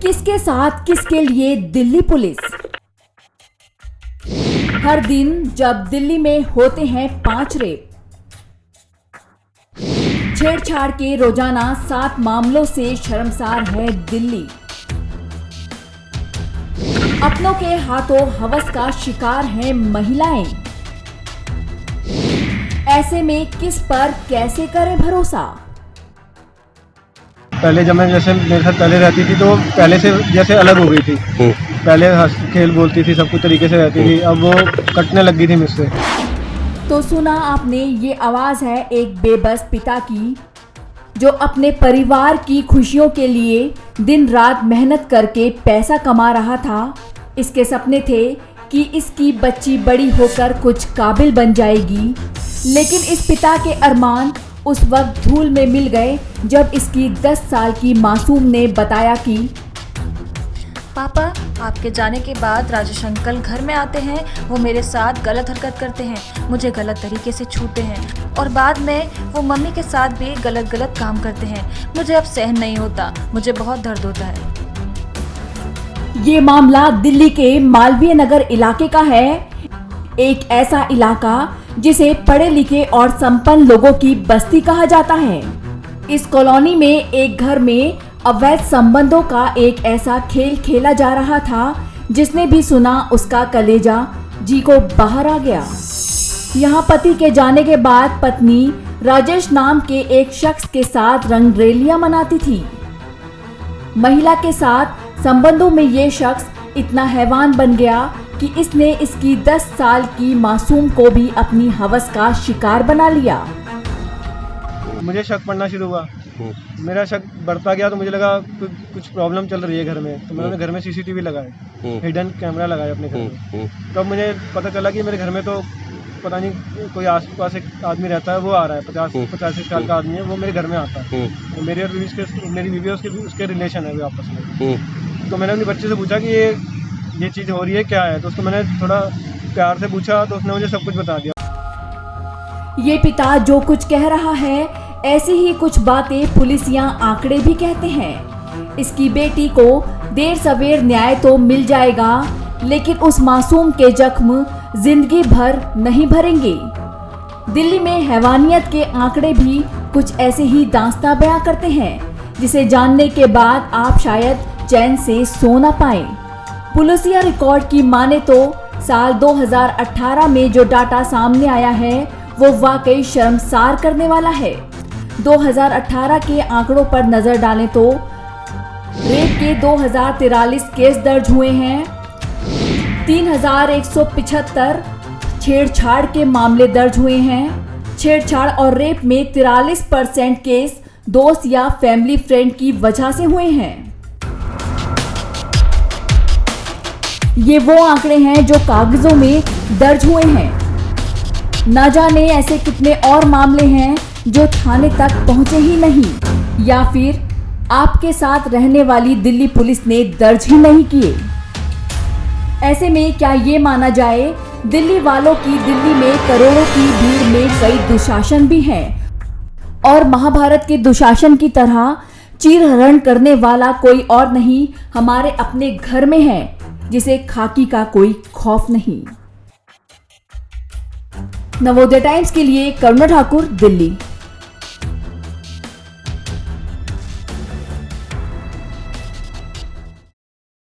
किसके साथ किसके लिए दिल्ली पुलिस। हर दिन जब दिल्ली में होते हैं 5 रेप, छेड़छाड़ के रोजाना 7 मामलों से शर्मसार है दिल्ली। अपनों के हाथों हवस का शिकार हैं महिलाएं। ऐसे में किस पर कैसे करें भरोसा। पहले जब मैं जैसे मेरे साथ पहले रहती थी तो पहले से जैसे अलग हो गई थी। पहले हंस खेल बोलती थी, सब कुछ तरीके से रहती थी, अब वो कटने लग गई थी मुझसे। तो सुना आपने, ये आवाज है एक बेबस पिता की, जो अपने परिवार की खुशियों के लिए दिन रात मेहनत करके पैसा कमा रहा था। इसके सपने थे कि इसकी बच्ची बड़ी होकर कुछ काबिल बन जाएगी, लेकिन इस पिता के अरमान उस वक्त धूल में मिल गए जब इसकी 10 साल की मासूम ने बताया कि पापा, आपके जाने के बाद राजेश अंकल घर में आते हैं, वो मेरे साथ गलत हरकत करते हैं, मुझे गलत तरीके से छूते हैं और बाद में वो मम्मी के साथ भी गलत काम करते हैं। मुझे अब सहन नहीं होता, मुझे बहुत दर्द होता है। ये मामला दिल्ली के मालवीय नगर इलाके का है, एक ऐसा इलाका जिसे पढ़े लिखे और संपन्न लोगों की बस्ती कहा जाता है। इस कॉलोनी में एक घर में अवैध संबंधों का एक ऐसा खेल खेला जा रहा था जिसने भी सुना उसका कलेजा जी को बाहर आ गया। यहाँ पति के जाने के बाद पत्नी राजेश नाम के एक शख्स के साथ रंगरेलियां मनाती थी। महिला के साथ संबंधों में ये शख्स इतना हैवान बन गया कि इसने इसकी 10 साल की मासूम को भी अपनी हवस का शिकार बना लिया। मुझे शक पड़ना शुरू हुआ, मेरा शक बढ़ता गया तो मुझे लगा कुछ प्रॉब्लम चल रही है घर में। तो मैंने घर में सीसीटीवी लगाए, हिडन कैमरा लगाए अपने घर में। तब मुझे पता चला कि मेरे घर में तो पता नहीं कोई आसपास एक आदमी रहता है, वो आ रहा है, 50 साल का आदमी है, वो मेरे घर में आता है। तो मेरी बीवी उसके रिलेशन है आपस में। तो मैंने अपने बच्चे से पूछा कि ये चीज़ हो रही है, क्या है। तो उसको मैंने थोड़ा प्यार से पूछा तो उसने मुझे सब कुछ बता दिया। ये पिता जो कुछ कह रहा है, ऐसी ही कुछ बातें पुलिस या आंकड़े भी कहते हैं। इसकी बेटी को देर सवेर न्याय तो मिल जाएगा, लेकिन उस मासूम के जख्म जिंदगी भर नहीं भरेंगे। दिल्ली में हैवानियत के आंकड़े भी कुछ ऐसे ही दास्तां बयां करते हैं, जिसे जानने के बाद आप शायद चैन से सो ना पाएं। पुलिसिया रिकॉर्ड की माने तो साल 2018 में जो डाटा सामने आया है वो वाकई शर्मसार करने वाला है। 2018 के आंकड़ों पर नजर डालें तो रेप के 2043 केस दर्ज हुए हैं, 3175 छेड़छाड़ के मामले दर्ज हुए हैं। छेड़छाड़ और रेप में 43% केस दोस्त या फैमिली फ्रेंड की वजह से हुए हैं। ये वो आंकड़े हैं जो कागजों में दर्ज हुए हैं। न जाने ऐसे कितने और मामले हैं जो थाने तक पहुंचे ही नहीं, या फिर आपके साथ रहने वाली दिल्ली पुलिस ने दर्ज ही नहीं किए। ऐसे में क्या ये माना जाए, दिल्ली वालों की दिल्ली में करोड़ों की भीड़ में कई दुशासन भी हैं, और महाभारत के दुशासन की तरह चीरहरण करने वाला कोई और नहीं हमारे अपने घर में है, जिसे खाकी का कोई खौफ नहीं। नवोदय टाइम्स के लिए करुणा ठाकुर, दिल्ली।